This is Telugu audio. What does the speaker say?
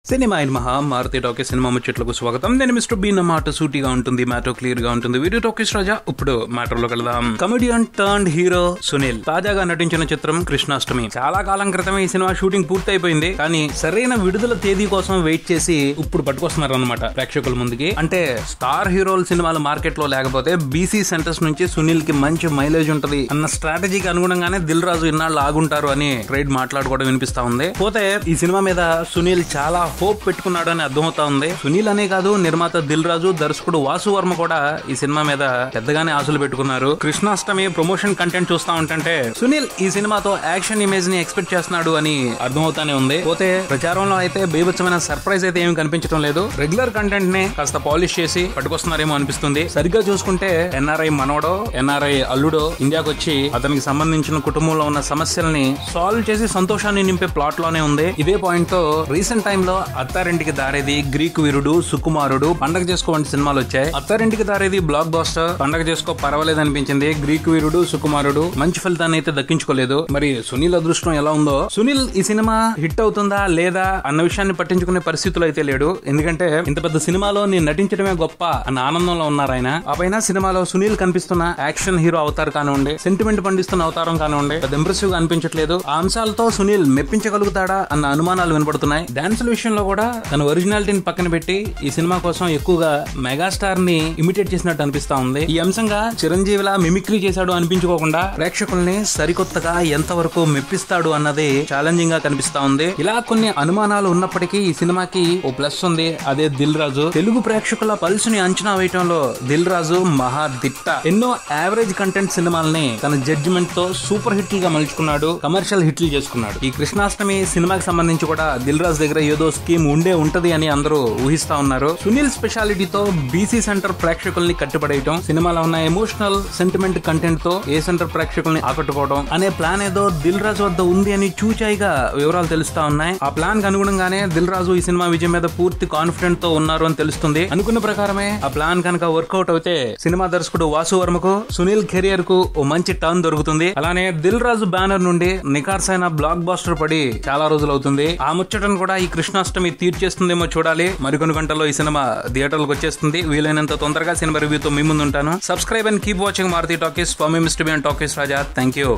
సినిమా ఇన్ మహా మారుతి టాకీస్ సినిమా ముచ్చట్లకు స్వాగతం. నేను మిస్టర్ బీ. మాట సూటిగా ఉంటుంది, మ్యాటర్ క్లియర్ గా ఉంటుంది. వీడియో టాకీస్ రాజా. ఇప్పుడు మ్యాటర్ లోకి వెళ్దాం. కమెడియన్ టర్న్డ్ హీరో సునీల్ తాజాగా నటించిన చిత్రం కృష్ణాష్టమి. చాలా కాలం క్రితమే ఈ సినిమా షూటింగ్ పూర్తి అయిపోయింది. కానీ సరైన విడుదల తేదీ కోసం వెయిట్ చేసి ఇప్పుడు పట్టుకొస్తున్నారు అనమాట ప్రేక్షకుల ముందుకి. అంటే స్టార్ హీరోల సినిమాలు మార్కెట్ లో లేకపోతే బీసీ సెంటర్స్ నుంచి సునీల్ కి మంచి మైలేజ్ ఉంటది అన్న స్ట్రాటజీకి అనుగుణంగానే దిల్ రాజు ఇన్నాళ్ళు ఆగుంటారు అని ట్రేడ్ మాట్లాడుకోవడం వినిపిస్తా ఉంది. పోతే ఈ సినిమా మీద సునీల్ చాలా హోప్ పెట్టుకున్నాడు అని అర్థమవుతా ఉంది. సునీల్ అనే కాదు, నిర్మాత దిల్ రాజు, దర్శకుడు వాసు వర్మ కూడా ఈ సినిమా మీద పెద్దగానే ఆశలు పెట్టుకున్నారు. కృష్ణాష్టమి ప్రమోషన్ కంటెంట్ చూస్తా ఉంటే సునీల్ ఈ సినిమాతో యాక్షన్ ఇమేజ్ ని ఎక్స్పెక్ట్ చేస్తున్నాడు అని అర్థమవుతానే ఉంది. పోతే ప్రచారంలో అయితే బీభత్సమైన సర్ప్రైజ్ అయితే ఏమి కనిపించడం లేదు. రెగ్యులర్ కంటెంట్ ని కాస్త పాలిష్ చేసి పట్టుకొస్తున్నారేమో అనిపిస్తుంది. సరిగ్గా చూసుకుంటే ఎన్ఆర్ఐ మనవడో ఎన్ఆర్ఐ అల్లుడో ఇండియాకి వచ్చి అతనికి సంబంధించిన కుటుంబంలో ఉన్న సమస్యల్ని సాల్వ్ చేసి సంతోషాన్ని నింపే ప్లాట్ లోనే ఉంది. ఇదే పాయింట్ తో రీసెంట్ టైమ్ లో అత్తారింటికి దారేది, గ్రీక్ వీరుడు, సుకుమారుడు, పండగ చేసుకో వంటి సినిమాలు వచ్చాయి. అత్తారింటికి దారేది బ్లాక్ బాస్టర్, పండగ చేసుకో పర్వాలేదు అనిపించింది. గ్రీక్ వీరుడు, సుకుమారుడు మంచి ఫలితాన్ని అయితే దక్కించుకోలేదు. మరి సునీల్ అదృష్టం ఎలా ఉందో. సునీల్ ఈ సినిమా హిట్ అవుతుందా లేదా అన్న విషయాన్ని పట్టించుకునే పరిస్థితులు అయితే లేడు. ఎందుకంటే ఇంత పెద్ద సినిమాలో నేను నటించడమే గొప్ప అన్న ఆనందంలో ఉన్నారు ఆయన. ఆ పైన సినిమాలో సునీల్ కనిపిస్తున్న యాక్షన్ హీరో అవతారం కానివ్వండి, సెంటిమెంట్ పండిస్తున్న అవతారం కానివ్వండి, పెద్ద ఇంప్రెసివ్ గా అనిపించట్లేదు. ఆ అంశాలతో సునీల్ మెప్పించగలుగుతాడా అన్న అనుమానాలు వినపడుతున్నాయి. డాన్సుల విషయంలో కూడా తన ఒరిజినాలిటీని పక్కన పెట్టి ఈ సినిమా కోసం ఎక్కువగా మెగాస్టార్ ని ఇమిటేట్ చేసినట్టు అనిపిస్తా ఉంది. ఈ అంశంగా చిరంజీవిలా మిమిక్రీ చేశాడు అనిపించుకోకుండా ప్రేక్షకుల్ని సరికొత్తగా ఎంతవరకు మెప్పిస్తాడు అన్నది ఛాలెంజింగ్ గా కనిపిస్తా ఉంది. ఇలా కొన్ని అనుమానాలు ఉన్నప్పటికీ ఈ సినిమాకి ఓ ప్లస్ ఉంది. అదే దిల్ రాజు. తెలుగు ప్రేక్షకుల పల్స్ ని అంచనా వేయటంలో దిల్ రాజు మహా దిట్ట. ఎన్నో యావరేజ్ కంటెంట్ సినిమాల్ని తన జడ్జిమెంట్ తో సూపర్ హిట్లు గా మలుచుకున్నాడు, కమర్షియల్ హిట్లు చేసుకున్నాడు. ఈ కృష్ణాష్టమి సినిమాకి సంబంధించి కూడా దిల్ రాజు దగ్గర ఏదో స్కీమ్ ఉంటది అని అందరూ ఊహిస్తా ఉన్నారు. సునీల్ స్పెషాలిటీతో బీసీ సెంటర్ ప్రేక్షకుల్ని కట్టుబడేయటం, సినిమాలో ఉన్న ఎమోషనల్ సెంటిమెంట్ కంటెంట్ తో ఏ సెంటర్ ప్రేక్షకుల్ని ఆకట్టుకోవడం అనే ప్లాన్ ఏదో దిల్ రాజు వద్ద ఉంది అని చూచాయిగా వివరాలు తెలుస్తా ఉన్నాయి. ఆ ప్లాన్ కి అనుగుణంగానే దిల్ రాజు ఈ సినిమా విజయం మీద పూర్తి కాన్ఫిడెంట్ తో ఉన్నారు అని తెలుస్తుంది. అనుకున్న ప్రకారమే ఆ ప్లాన్ కనుక వర్కౌట్ అయితే సినిమా దర్శకుడు వాసు వర్మకు సునీల్ కెరియర్ కు ఓ మంచి టర్న్ దొరుకుతుంది. అలానే దిల్ రాజు బ్యానర్ నుండి నికార్సైన బ్లాక్ బాస్టర్ పడి చాలా రోజులు అవుతుంది. ఆ ముచ్చటను కూడా ఈ కృష్ణాష్టమి తీర్చేస్తుందేమో చూడాలి. మరికొన్ని గంటల్లో ఈ సినిమా థియేటర్లకు వచ్చేస్తుంది. వీలైనంత తొందరగా సినిమా రివ్యూతో మీ ముందు ఉంటాను. Subscribe and keep watching Maruthi Talkies. For మీ mister B and Talkies Raja. Thank you.